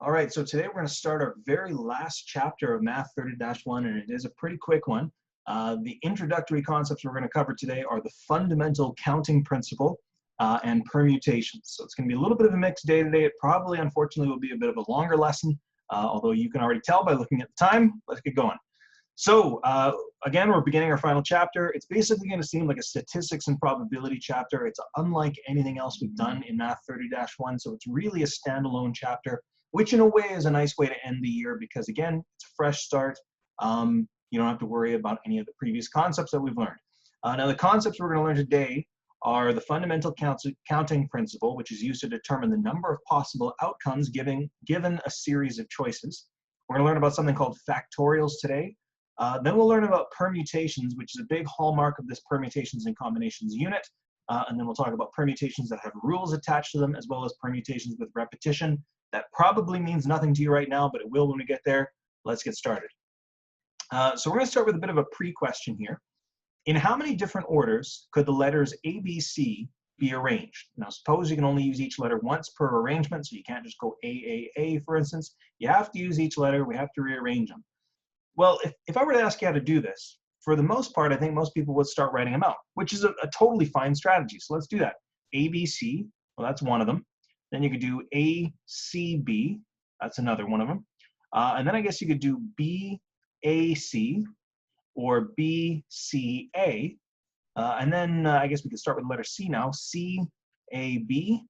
All right, so today we're going to start our very last chapter of Math 30-1, and it is a pretty quick one. The introductory concepts we're going to cover today are the fundamental counting principle and permutations. So it's going to be a little bit of a mixed day today. It probably, unfortunately, will be a bit of a longer lesson, although you can already tell by looking at the time. Let's get going. So again, we're beginning our final chapter. It's basically going to seem like a statistics and probability chapter. It's unlike anything else we've done in Math 30-1, so it's really a standalone chapter, which in a way is a nice way to end the year because, again, it's a fresh start. You don't have to worry about any of the previous concepts that we've learned. Now, the concepts we're going to learn today are the fundamental counting principle, which is used to determine the number of possible outcomes given a series of choices. We're going to learn about something called factorials today. Then we'll learn about permutations, which is a big hallmark of this permutations and combinations unit. And then we'll talk about permutations that have rules attached to them, as well as permutations with repetition. That probably means nothing to you right now, but it will when we get there. Let's get started. So we're going to start with a bit of a pre-question here. In how many different orders could the letters A, B, C be arranged? Now, suppose you can only use each letter once per arrangement, so you can't just go A, for instance. You have to use each letter. We have to rearrange them. Well, if I were to ask you how to do this, for the most part, I think most people would start writing them out, which is a totally fine strategy. So let's do that. A, B, C, well, that's one of them. Then you could do A, C, B, that's another one of them. And then I guess you could do B, A, C, or B, C, A. And then I guess we could start with the letter C now, C, A, B,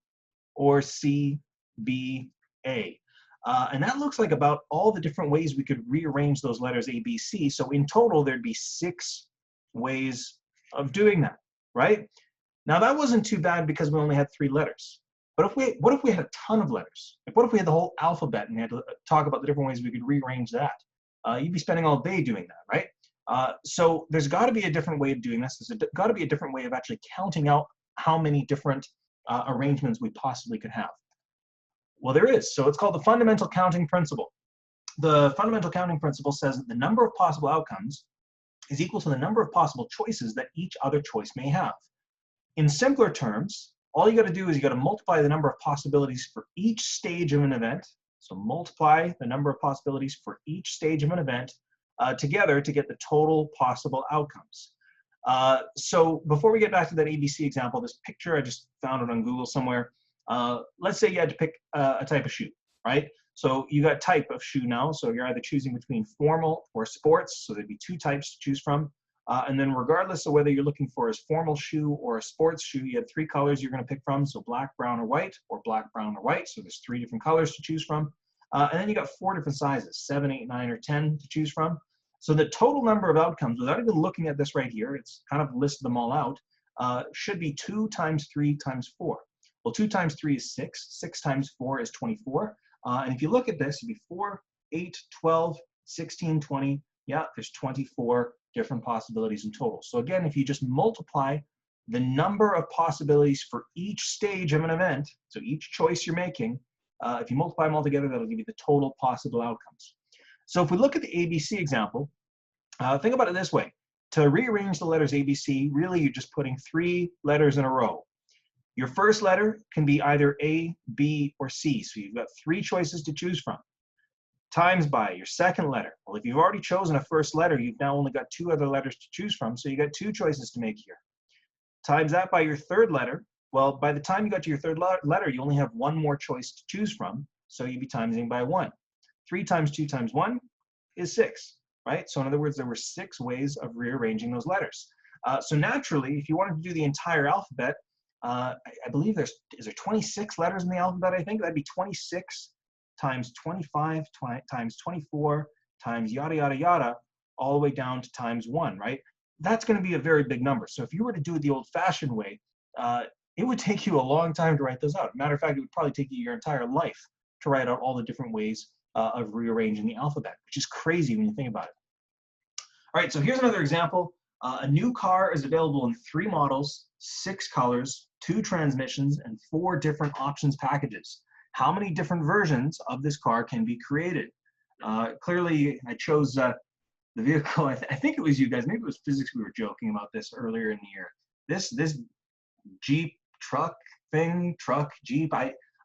or C, B, A. And that looks like about all the different ways we could rearrange those letters A, B, C. So in total, there'd be 6 ways of doing that, right? Now that wasn't too bad because we only had 3 letters. But what if we had a ton of letters? Like what if we had the whole alphabet and we had to talk about the different ways we could rearrange that? You'd be spending all day doing that, right? So there's got to be a different way of doing this. There's got to be a different way of actually counting out how many different arrangements we possibly could have. Well, there is. So it's called the fundamental counting principle. The fundamental counting principle says that the number of possible outcomes is equal to the number of possible choices that each other choice may have. In simpler terms, all you got to do is you got to multiply the number of possibilities for each stage of an event. So multiply the number of possibilities for each stage of an event together to get the total possible outcomes. So before we get back to that ABC example, this picture, I just found it on Google somewhere. Let's say you had to pick a type of shoe, right? So you got type of shoe now. So you're either choosing between formal or sports. So there'd be 2 types to choose from. And then regardless of whether you're looking for a formal shoe or a sports shoe, you had 3 colors you're going to pick from. So black, brown, or white, or black, brown, or white. So there's 3 different colors to choose from. And then you got 4 different sizes, 7, 8, 9, or 10 to choose from. So the total number of outcomes, without even looking at this right here, it's kind of listed them all out, should be 2 times 3 times 4. Well, 2 times 3 is 6. 6 times 4 is 24. And if you look at this, it'd be 4, 8, 12, 16, 20. Yeah, there's 24 different possibilities in total. So again, if you just multiply the number of possibilities for each stage of an event, so each choice you're making, if you multiply them all together, that'll give you the total possible outcomes. So if we look at the ABC example, think about it this way. To rearrange the letters ABC, really you're just putting 3 letters in a row. Your first letter can be either A, B, or C. So you've got 3 choices to choose from. Times by your second letter. Well, if you've already chosen a first letter, you've now only got 2 other letters to choose from. So you got 2 choices to make here. Times that by your third letter. Well, by the time you got to your third letter, you only have 1 more choice to choose from. So you'd be timesing by 1. 3 times 2 times 1 is 6, right? So in other words, there were 6 ways of rearranging those letters. So naturally, if you wanted to do the entire alphabet, I believe is there 26 letters in the alphabet, I think? That'd be 26 times 25 times 24 times yada, yada, yada, all the way down to times 1, right? That's going to be a very big number. So if you were to do it the old-fashioned way, it would take you a long time to write those out. Matter of fact, it would probably take you your entire life to write out all the different ways of rearranging the alphabet, which is crazy when you think about it. All right, so here's another example. A new car is available in 3 models, 6 colors, 2 transmissions, and 4 different options packages. How many different versions of this car can be created? Clearly, I chose the vehicle. I think it was you guys. Maybe it was physics. We were joking about this earlier in the year. This Jeep truck thing, Jeep.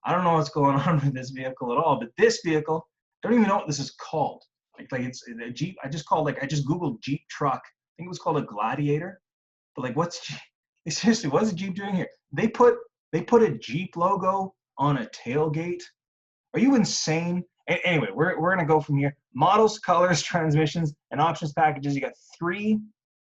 I don't know what's going on with this vehicle at all, but this vehicle, I don't even know what this is called. Like it's a Jeep. I just Googled Jeep truck. I think it was called a Gladiator. But like, seriously, what's a Jeep doing here? They put a Jeep logo on a tailgate. Are you insane? Anyway, we're gonna go from here. Models, colors, transmissions, and options packages. You got 3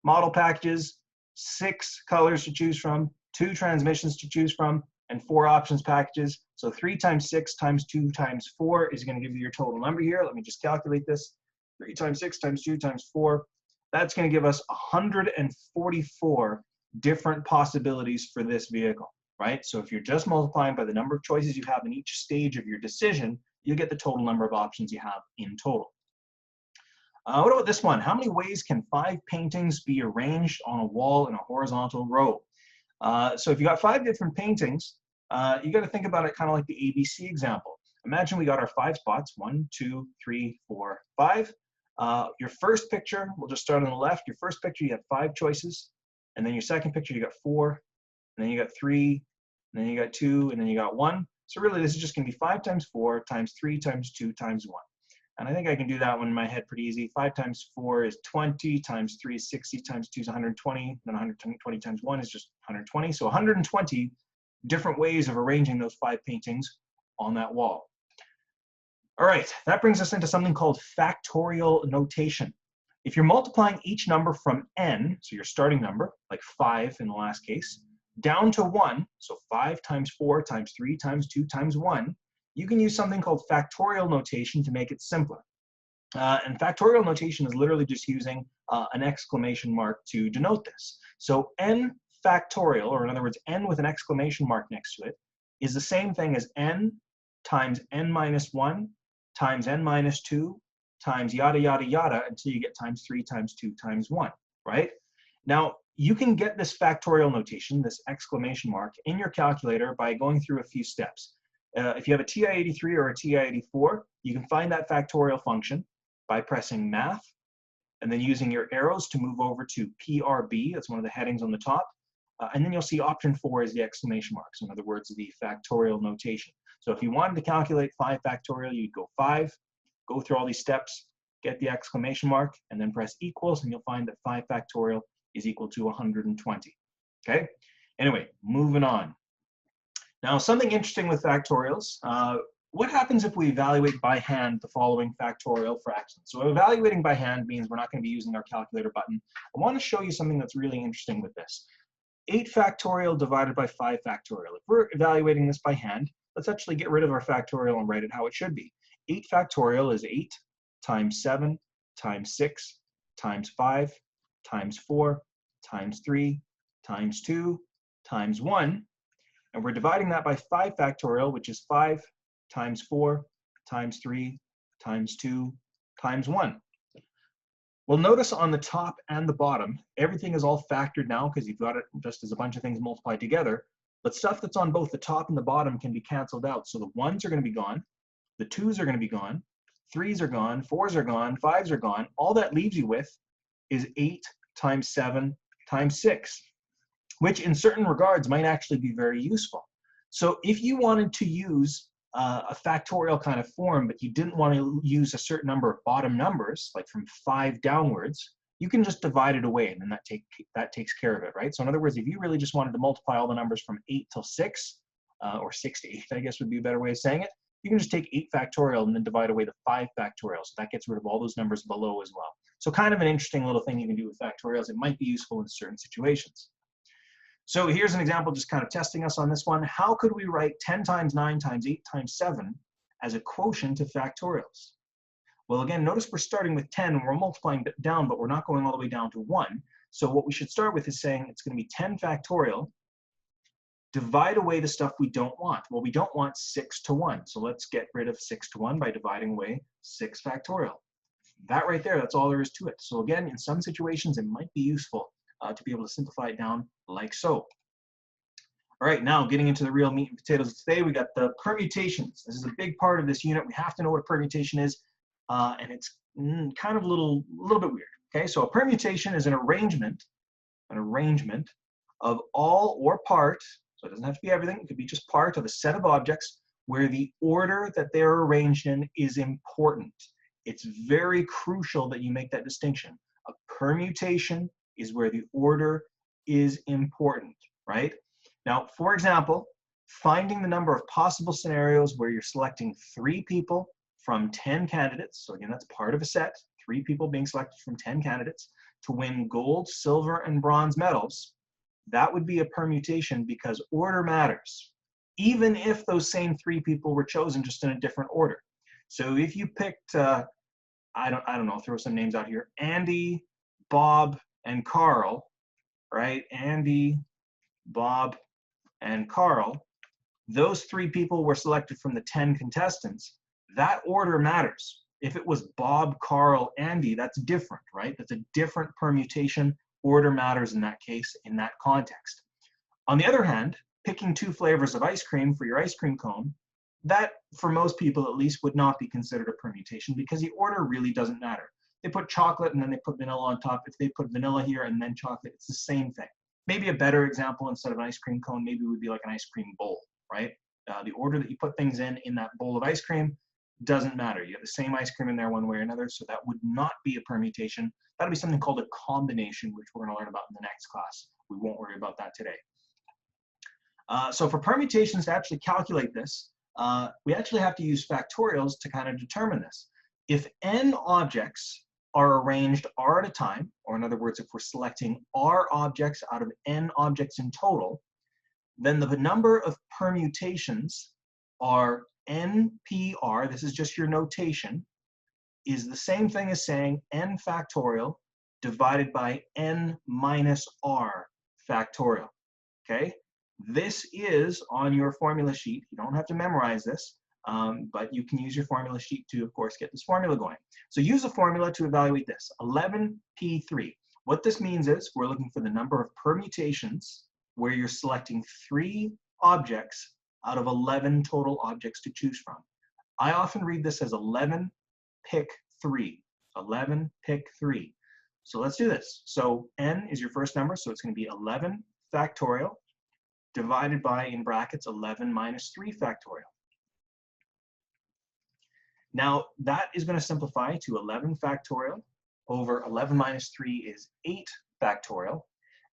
model packages, 6 colors to choose from, 2 transmissions to choose from, and 4 options packages. So 3 times 6 times 2 times 4 is going to give you your total number here. Let me just calculate this. 3 times 6 times 2 times 4. That's going to give us 144 different possibilities for this vehicle, right? So if you're just multiplying by the number of choices you have in each stage of your decision, you get the total number of options you have in total. What about this one? How many ways can 5 paintings be arranged on a wall in a horizontal row? So if you got 5 different paintings, you got to think about it kind of like the ABC example. Imagine we got our 5 spots, 1, 2, 3, 4, 5. Your first picture, we'll just start on the left. Your first picture, you have 5 choices. And then your second picture, you got 4. And then you got 3. And then you got 2. And then you got 1. So really, this is just going to be 5 times 4 times 3 times 2 times 1. And I think I can do that one in my head pretty easy. 5 times 4 is 20, times 3 is 60, times 2 is 120, then 120 times 1 is just 120. So 120 different ways of arranging those 5 paintings on that wall. All right, that brings us into something called factorial notation. If you're multiplying each number from n, so your starting number, like 5 in the last case, down to 1, so 5 times 4 times 3 times 2 times 1, you can use something called factorial notation to make it simpler. And factorial notation is literally just using an exclamation mark to denote this. So n factorial, or in other words, n with an exclamation mark next to it, is the same thing as n times n minus 1 times n minus 2 times yada, yada, yada, until you get times 3 times 2 times 1, right? Now, you can get this factorial notation, this exclamation mark, in your calculator by going through a few steps. If you have a TI-83 or a TI-84, you can find that factorial function by pressing math and then using your arrows to move over to PRB. That's one of the headings on the top. And then you'll see option 4 is the exclamation mark. So in other words, the factorial notation. So if you wanted to calculate 5 factorial, you'd go 5, go through all these steps, get the exclamation mark, and then press equals, and you'll find that 5 factorial is equal to 120. Okay? Anyway, moving on. Now, something interesting with factorials, what happens if we evaluate by hand the following factorial fractions? So evaluating by hand means we're not going to be using our calculator button. I want to show you something that's really interesting with this. 8 factorial divided by 5 factorial. If we're evaluating this by hand, let's actually get rid of our factorial and write it how it should be. 8 factorial is 8 times 7 times 6 times 5 times 4 times 3 times 2 times 1. And we're dividing that by 5 factorial, which is 5 times 4 times 3 times 2 times 1. Well, notice on the top and the bottom, everything is all factored now because you've got it just as a bunch of things multiplied together. But stuff that's on both the top and the bottom can be canceled out. So the 1s are going to be gone, the 2s are going to be gone, 3s are gone, 4s are gone, 5s are gone. All that leaves you with is 8 times 7 times 6. Which in certain regards might actually be very useful. So if you wanted to use a factorial kind of form, but you didn't want to use a certain number of bottom numbers, like from 5 downwards, you can just divide it away, and then that takes care of it, right? So in other words, if you really just wanted to multiply all the numbers from 8 till 6, or 6 to 8, I guess would be a better way of saying it, you can just take 8 factorial and then divide away the 5 factorial. So that gets rid of all those numbers below as well. So kind of an interesting little thing you can do with factorials. It might be useful in certain situations. So here's an example just kind of testing us on this one. How could we write 10 times 9 times 8 times 7 as a quotient of factorials? Well, again, notice we're starting with 10 and we're multiplying down, but we're not going all the way down to 1. So what we should start with is saying it's going to be 10 factorial, divide away the stuff we don't want. Well, we don't want 6 to 1. So let's get rid of 6 to 1 by dividing away 6 factorial. That right there, that's all there is to it. So again, in some situations, it might be useful to be able to simplify it down like so. All right, now getting into the real meat and potatoes of today, we got the permutations. This is a big part of this unit. We have to know what a permutation is, and it's kind of a little bit weird. Okay, so a permutation is an arrangement of all or part, so it doesn't have to be everything, it could be just part of a set of objects where the order that they're arranged in is important. It's very crucial that you make that distinction. A permutation is where the order is important, right? Now, for example, finding the number of possible scenarios where you're selecting 3 people from 10 candidates. So again, that's part of a set, 3 people being selected from 10 candidates to win gold, silver, and bronze medals. That would be a permutation because order matters, even if those same 3 people were chosen just in a different order. So if you picked, I don't know, throw some names out here, Andy, Bob, and Carl, right? Andy, Bob, and Carl. Those 3 people were selected from the 10 contestants. That order matters. If it was Bob, Carl, Andy, that's different, right? That's a different permutation. Order matters in that case, in that context. On the other hand, picking 2 flavors of ice cream for your ice cream cone, that, for most people at least, would not be considered a permutation because the order really doesn't matter. They put chocolate and then they put vanilla on top. If they put vanilla here and then chocolate, it's the same thing. Maybe a better example instead of an ice cream cone, maybe would be like an ice cream bowl, right? The order that you put things in that bowl of ice cream doesn't matter. You have the same ice cream in there one way or another, so that would not be a permutation. That would be something called a combination, which we're going to learn about in the next class. We won't worry about that today. So for permutations, to actually calculate this, we actually have to use factorials to kind of determine this. If n objects are arranged r at a time, or in other words, if we're selecting r objects out of n objects in total, then the number of permutations are npr, this is just your notation, is the same thing as saying n factorial divided by n minus r factorial, okay? This is on your formula sheet. You don't have to memorize this, but you can use your formula sheet to, of course, get this formula going. So use a formula to evaluate this, 11p3. What this means is we're looking for the number of permutations where you're selecting 3 objects out of 11 total objects to choose from. I often read this as 11 pick 3, 11 pick 3. So let's do this. So n is your first number, so it's going to be 11 factorial divided by, in brackets, 11 minus 3 factorial. Now, that is going to simplify to 11 factorial over 11 minus 3 is 8 factorial.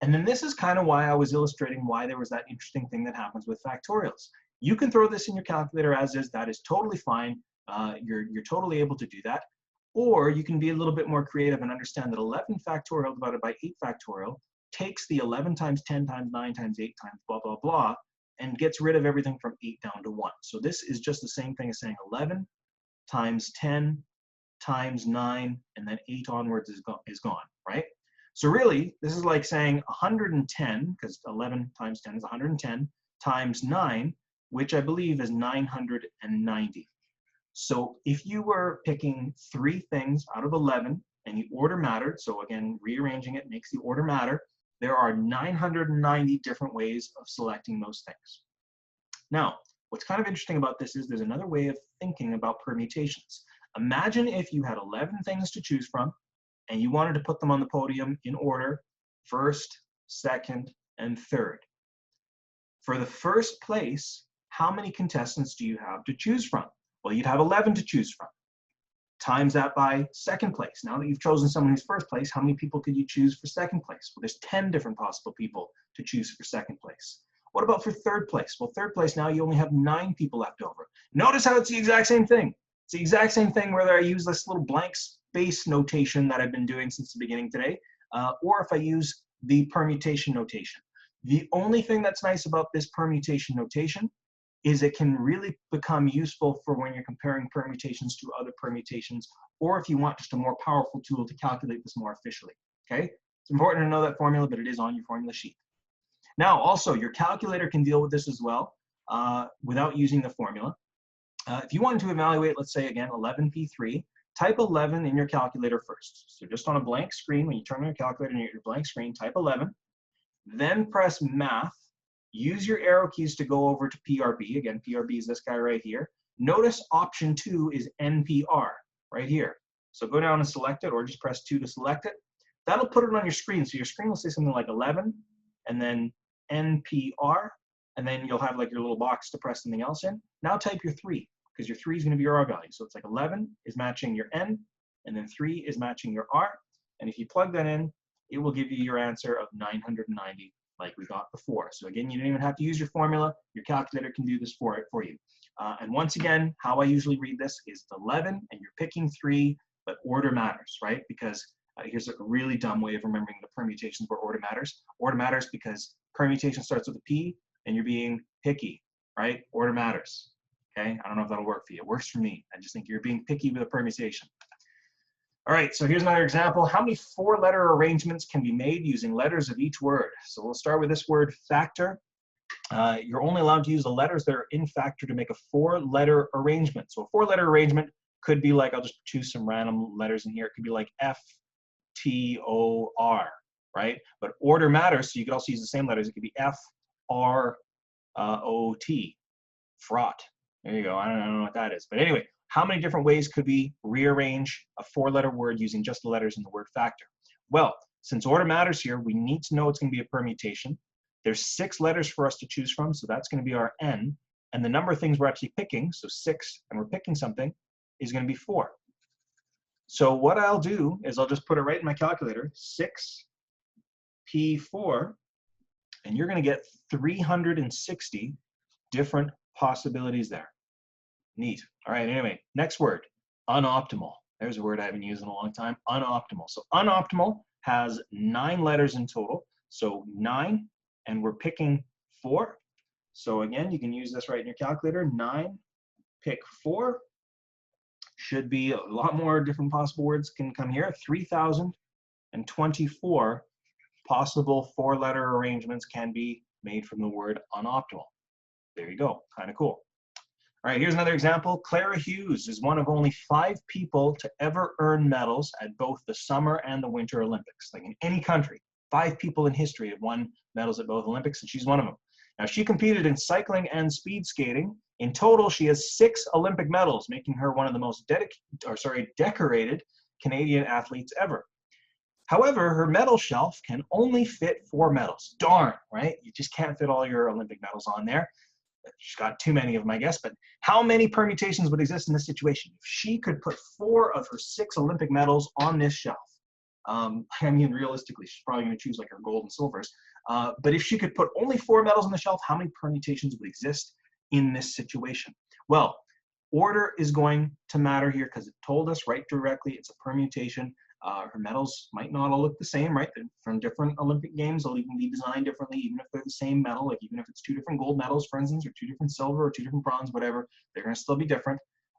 And then this is kind of why I was illustrating why there was that interesting thing that happens with factorials. You can throw this in your calculator as is. That is totally fine. You're totally able to do that. Or you can be a little bit more creative and understand that 11 factorial divided by 8 factorial takes the 11 times 10 times 9 times 8 times blah, blah, blah, and gets rid of everything from 8 down to 1. So this is just the same thing as saying 11 times 10 times 9, and then 8 onwards is gone, right? So really, this is like saying 110, because 11 times 10 is 110, times 9, which I believe is 990. So if you were picking 3 things out of 11, and the order mattered, so again, rearranging it makes the order matter, there are 990 different ways of selecting those things. Now, what's kind of interesting about this is there's another way of thinking about permutations. Imagine if you had 11 things to choose from, and you wanted to put them on the podium in order, first, second, and third. For the first place, how many contestants do you have to choose from? Well, you'd have 11 to choose from. Times that by second place. Now that you've chosen someone who's first place, how many people could you choose for second place? Well, there's 10 different possible people to choose for second place. What about for third place? Well, third place, now you only have 9 people left over. Notice how it's the exact same thing. It's the exact same thing whether I use this little blank space notation that I've been doing since the beginning today, or if I use the permutation notation. The only thing that's nice about this permutation notation is it can really become useful for when you're comparing permutations to other permutations, or if you want just a more powerful tool to calculate this more efficiently, okay? It's important to know that formula, but it is on your formula sheet. Now, also, your calculator can deal with this as well without using the formula. If you wanted to evaluate, let's say, again, 11p3, type 11 in your calculator first. So just on a blank screen, when you turn on your calculator and you get your blank screen, type 11, then press math. Use your arrow keys to go over to PRB. Again, PRB is this guy right here. Notice option 2 is NPR right here. So go down and select it, or just press 2 to select it. That'll put it on your screen. So your screen will say something like 11, and then NPR, and then you'll have like your little box to press something else in. Now type your 3, because your 3 is going to be your R value. So it's like 11 is matching your N, and then 3 is matching your R. And if you plug that in, it will give you your answer of 990 like we got before. So again, you don't even have to use your formula. Your calculator can do this for you. And once again, how I usually read this is 11, and you're picking 3, but order matters, right? Because here's a really dumb way of remembering the permutations where order matters. Order matters because permutation starts with a P, and you're being picky, right? Order matters, okay? I don't know if that'll work for you. It works for me. I just think you're being picky with a permutation. All right, so here's another example. How many 4-letter arrangements can be made using letters of each word? So we'll start with this word factor. You're only allowed to use the letters that are in factor to make a 4-letter arrangement. So a 4-letter arrangement could be like, I'll just choose some random letters in here. It could be like F, T, O, R, right? But order matters, so you could also use the same letters. It could be F, R, O, T, fraught. There you go. I don't know what that is. But anyway, how many different ways could we rearrange a 4-letter word using just the letters in the word factor? Well, since order matters here, we need to know it's going to be a permutation. There's 6 letters for us to choose from, so that's going to be our N. And the number of things we're actually picking, so 6, and we're picking something, is going to be 4. So what I'll do is I'll just put it right in my calculator, 6P4, and you're going to get 360 different possibilities there. Neat. All right, anyway, next word, unoptimal. There's a word I haven't used in a long time, unoptimal. So unoptimal has 9 letters in total. So 9, and we're picking 4. So again, you can use this right in your calculator. 9, pick 4. Should be a lot more different possible words can come here. 3,024 possible 4-letter arrangements can be made from the word unoptimal. There you go, kind of cool. All right, here's another example. Clara Hughes is one of only 5 people to ever earn medals at both the Summer and the Winter Olympics. Like in any country, 5 people in history have won medals at both Olympics, and she's one of them. Now, she competed in cycling and speed skating. In total, she has 6 Olympic medals, making her one of the most decorated Canadian athletes ever. However, her medal shelf can only fit 4 medals. Darn, right? You just can't fit all your Olympic medals on there. She's got too many of them, I guess, but how many permutations would exist in this situation? If she could put 4 of her 6 Olympic medals on this shelf, I mean, realistically, she's probably going to choose like her gold and silvers, but if she could put only 4 medals on the shelf, how many permutations would exist in this situation? Well, order is going to matter here because it told us right directly it's a permutation. Her medals might not all look the same, right? They're from different Olympic games. They'll even be designed differently, even if they're the same medal. Like even if it's 2 different gold medals, for instance, or 2 different silver, or 2 different bronze, whatever, they're going to still be different.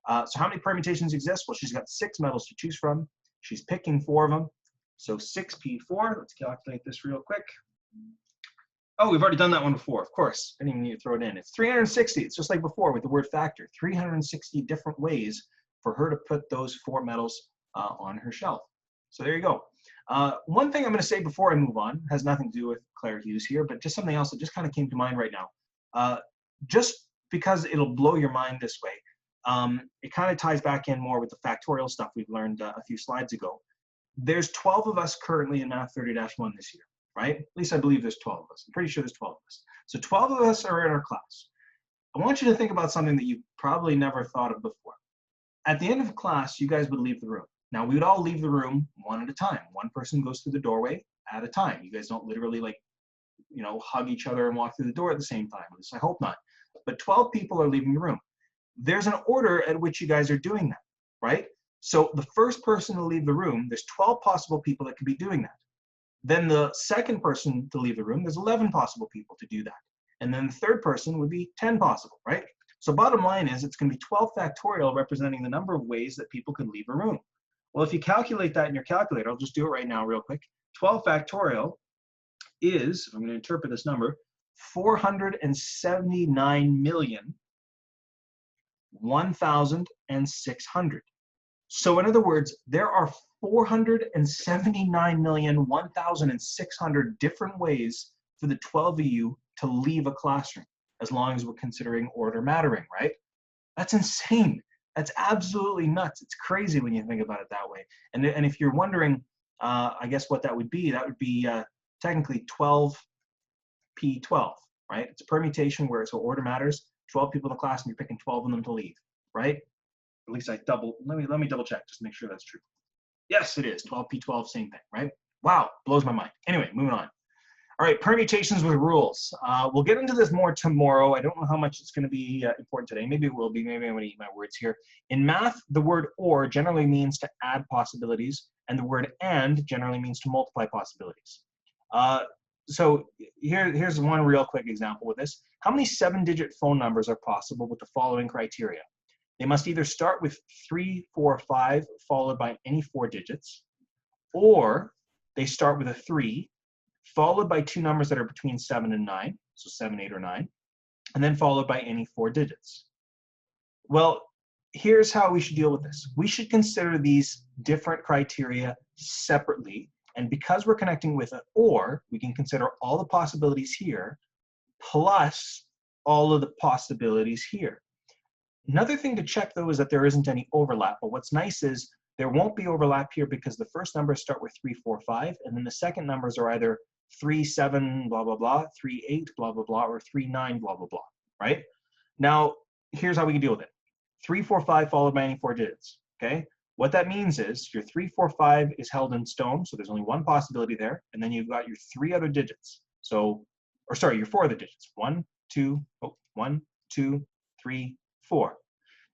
So how many permutations exist? Well, she's got 6 medals to choose from. She's picking 4 of them. So 6P4. Let's calculate this real quick. Oh, we've already done that one before, of course. I didn't even need to throw it in. It's 360. It's just like before with the word factor. 360 different ways for her to put those 4 medals on her shelf. So there you go. One thing I'm going to say before I move on has nothing to do with Clara Hughes here, but just something else that just kind of came to mind right now. Just because it'll blow your mind this way, it kind of ties back in more with the factorial stuff we've learned a few slides ago. There's 12 of us currently in Math 30-1 this year, right? At least I believe there's 12 of us. I'm pretty sure there's 12 of us. So 12 of us are in our class. I want you to think about something that you've probably never thought of before. At the end of class, you guys would leave the room. Now, we would all leave the room one at a time. One person goes through the doorway at a time. You guys don't literally, like, you know, hug each other and walk through the door at the same time. At least I hope not. But 12 people are leaving the room. There's an order at which you guys are doing that, right? So the first person to leave the room, there's 12 possible people that could be doing that. Then the second person to leave the room, there's 11 possible people to do that. And then the third person would be 10 possible, right? So bottom line is it's going to be 12 factorial representing the number of ways that people can leave a room. Well, if you calculate that in your calculator, I'll just do it right now real quick. 12 factorial is, I'm going to interpret this number, 479,001,600. So in other words, there are 479,001,600 different ways for the 12 of you to leave a classroom, as long as we're considering order mattering, right? That's insane. That's absolutely nuts. It's crazy when you think about it that way. And if you're wondering, I guess what that would be technically 12P12, right? It's a permutation where so order matters. 12 people in the class and you're picking 12 of them to leave, right? At least let me double check just to make sure that's true. Yes, it is. 12p12, same thing, right? Wow, blows my mind. Anyway, moving on. All right, permutations with rules. We'll get into this more tomorrow. I don't know how much it's going to be important today. Maybe it will be. Maybe I'm going to eat my words here. In math, the word or generally means to add possibilities, and the word and generally means to multiply possibilities. So here's one real quick example with this. How many 7-digit phone numbers are possible with the following criteria? They must either start with 3, 4, 5, followed by any 4 digits, or they start with a 3, followed by 2 numbers that are between 7 and 9, so 7, 8, or 9, and then followed by any 4 digits. Well, here's how we should deal with this. We should consider these different criteria separately, and because we're connecting with an or, we can consider all the possibilities here, plus all of the possibilities here. Another thing to check, though, is that there isn't any overlap, but what's nice is there won't be overlap here because the first numbers start with 3, 4, 5, and then the second numbers are either 3, 7, blah, blah, blah, 3, 8, blah, blah, blah, or 3, 9, blah, blah, blah, right? Now, here's how we can deal with it. 3, 4, 5 followed by any 4 digits, okay? What that means is your 3, 4, 5 is held in stone, so there's only one possibility there, and then you've got your 3 other digits. So, or sorry, your 4 other digits. 1, 2, 3, 4.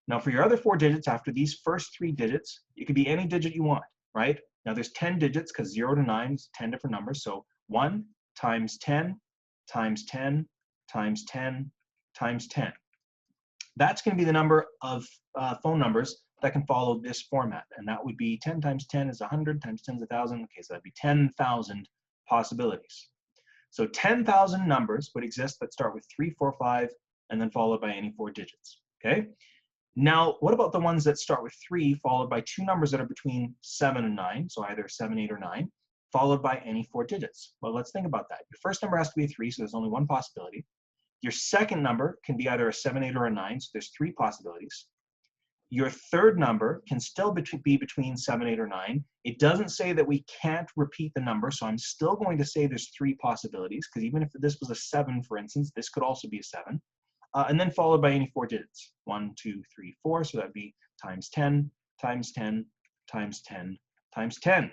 Now for your other 4 digits, after these first 3 digits, it could be any digit you want, right? Now there's 10 digits because 0 to 9 is 10 different numbers. So 1 times 10 times 10 times 10 times 10. That's going to be the number of phone numbers that can follow this format. And that would be 10 times 10 is 100, times 10 is 1,000. Okay, so that'd be 10,000 possibilities. So 10,000 numbers would exist that start with 3, 4, 5, and then followed by any 4 digits, okay? Now, what about the ones that start with 3, followed by 2 numbers that are between 7 and 9, so either 7, 8, or 9, followed by any 4 digits? Well, let's think about that. Your first number has to be a 3, so there's only one possibility. Your second number can be either a 7, 8, or a 9, so there's 3 possibilities. Your third number can still be between 7, 8, or 9. It doesn't say that we can't repeat the number, so I'm still going to say there's 3 possibilities, because even if this was a 7, for instance, this could also be a 7. And then followed by any 4 digits. 1, 2, 3, 4, so that'd be times 10, times 10, times 10, times 10.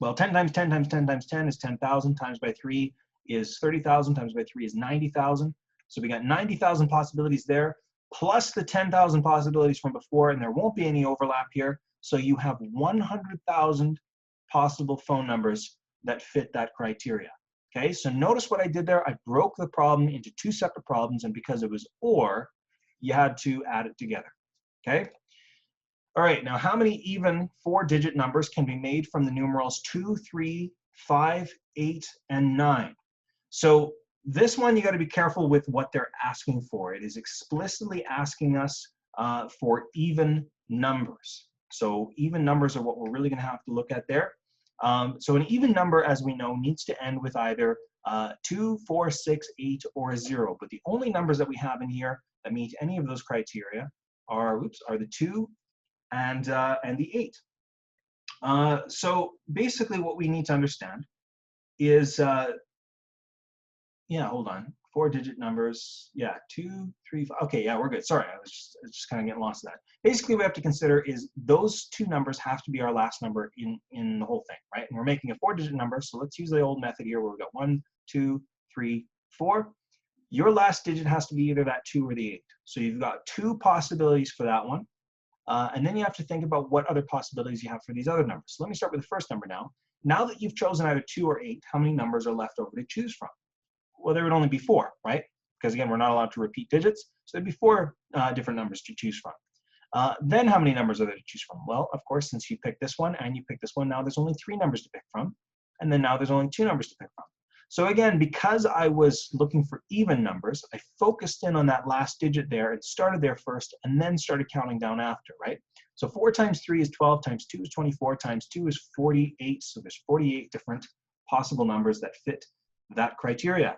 Well, 10 times 10 times 10 times 10 is 10,000, times by 3 is 30,000, times by 3 is 90,000. So we got 90,000 possibilities there, plus the 10,000 possibilities from before, and there won't be any overlap here. So you have 100,000 possible phone numbers that fit that criteria. Okay, so notice what I did there. I broke the problem into 2 separate problems, and because it was or, you had to add it together. Okay? All right, now how many even 4-digit numbers can be made from the numerals 2, 3, 5, 8, and 9? So this one, you got to be careful with what they're asking for. It is explicitly asking us for even numbers. So even numbers are what we're really going to have to look at there. So an even number, as we know, needs to end with either 2, 4, 6, 8, or a 0. But the only numbers that we have in here that meet any of those criteria are the 2 and the 8. So basically what we need to understand is, yeah, hold on. 4-digit numbers, yeah, 2, 3, 5. Okay, yeah, we're good. Sorry, I was just kind of getting lost in that. Basically, what we have to consider is those 2 numbers have to be our last number in the whole thing, right? And we're making a 4-digit number, so let's use the old method here where we've got 1, 2, 3, 4. Your last digit has to be either that 2 or the 8. So you've got 2 possibilities for that one. And then you have to think about what other possibilities you have for these other numbers. So let me start with the first number now. Now that you've chosen either 2 or 8, how many numbers are left over to choose from? Well, there would only be 4, right? Because again, we're not allowed to repeat digits. So there'd be 4 different numbers to choose from. Then how many numbers are there to choose from? Well, of course, since you picked this one and you picked this one, now there's only 3 numbers to pick from. And then now there's only 2 numbers to pick from. So again, because I was looking for even numbers, I focused in on that last digit there and started there first and then started counting down after, right? So 4 times 3 is 12, times 2 is 24, times 2 is 48. So there's 48 different possible numbers that fit that criteria.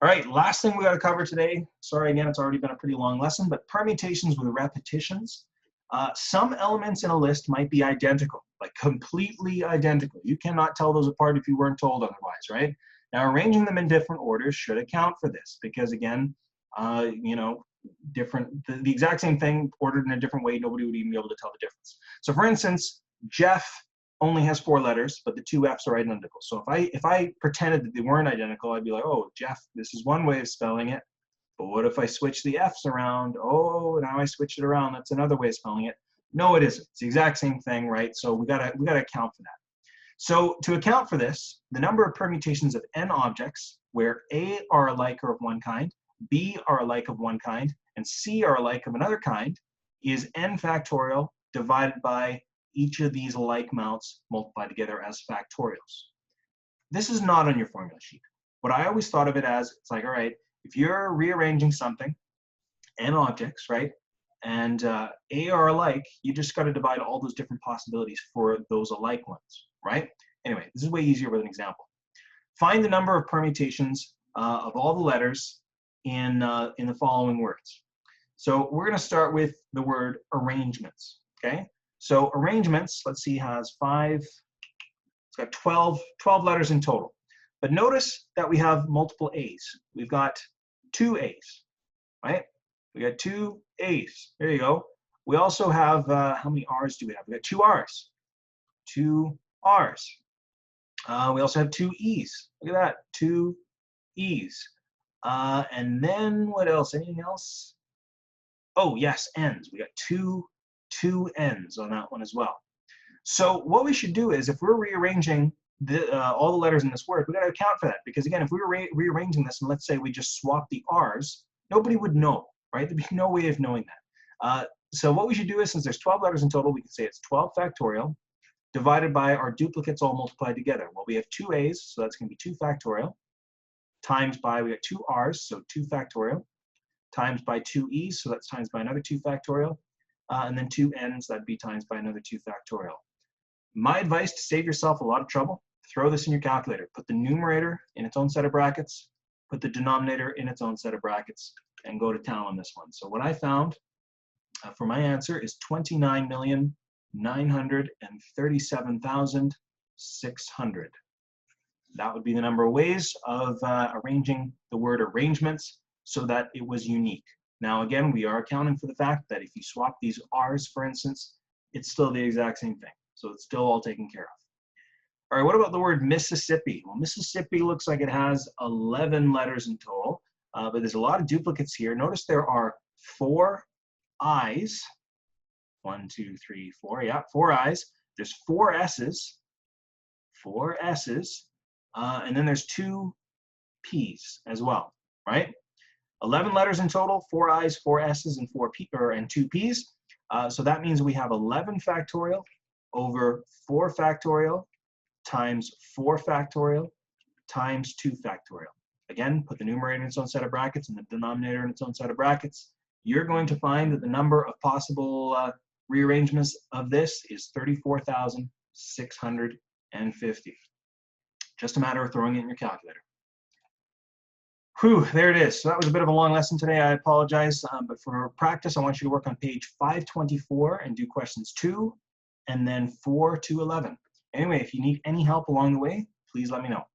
All right, last thing we got to cover today. Sorry, again, it's already been a pretty long lesson, but permutations with repetitions. Some elements in a list might be identical, like completely identical. You cannot tell those apart if you weren't told otherwise, right? Now, arranging them in different orders should account for this because, again, you know, the exact same thing ordered in a different way, nobody would even be able to tell the difference. So for instance, Jeff only has 4 letters, but the 2 F's are identical. So if I pretended that they weren't identical, I'd be like, oh, Jeff, this is one way of spelling it. But what if I switch the F's around? Oh, now I switched it around. That's another way of spelling it. No, it isn't. It's the exact same thing, right? So we gotta account for that. So to account for this, the number of permutations of n objects where A are alike or of one kind, B are alike of one kind, and C are alike of another kind is n factorial divided by each of these alike amounts multiplied together as factorials. This is not on your formula sheet. What I always thought of it as, it's like, all right, if you're rearranging something, n objects, right, and A are alike, you just got to divide all those different possibilities for those alike ones, right? Anyway, this is way easier with an example. Find the number of permutations of all the letters in the following words. So we're going to start with the word arrangements, okay? So arrangements, let's see, has 5, it's got 12 letters in total. But notice that we have multiple A's. We've got 2 A's, right? We got 2 A's. There you go. We also have, how many R's do we have? We got 2 R's. 2 R's. We also have 2 E's. Look at that, 2 E's. And then what else? Anything else? Oh, yes, N's. We got two N's on that one as well. So what we should do is, if we're rearranging all the letters in this word, we got to account for that. Because again, if we were rearranging this, and let's say we just swap the R's, nobody would know, right? There'd be no way of knowing that. So what we should do is, since there's 12 letters in total, we can say it's 12 factorial divided by our duplicates all multiplied together. Well, we have 2 A's, so that's going to be 2 factorial, times by, we got 2 R's, so 2 factorial, times by 2 E's, so that's times by another 2 factorial, and then 2 N's, that'd be times by another 2 factorial. My advice to save yourself a lot of trouble, throw this in your calculator. Put the numerator in its own set of brackets, put the denominator in its own set of brackets, and go to town on this one. So what I found for my answer is 29,937,600. That would be the number of ways of arranging the word arrangements so that it was unique. Now again, we are accounting for the fact that if you swap these R's, for instance, it's still the exact same thing. So it's still all taken care of. All right, what about the word Mississippi? Well, Mississippi looks like it has 11 letters in total, but there's a lot of duplicates here. Notice there are 4 I's. 1, 2, 3, 4, yeah, 4 I's. There's 4 S's, and then there's 2 P's as well, right? 11 letters in total, 4 I's, 4 S's, and 2 P's. So that means we have 11 factorial over 4 factorial times 4 factorial times 2 factorial. Again, put the numerator in its own set of brackets and the denominator in its own set of brackets. You're going to find that the number of possible rearrangements of this is 34,650. Just a matter of throwing it in your calculator. Whew, there it is. So that was a bit of a long lesson today. I apologize, but for practice, I want you to work on page 524 and do questions 2 and then 4 to 11. Anyway, if you need any help along the way, please let me know.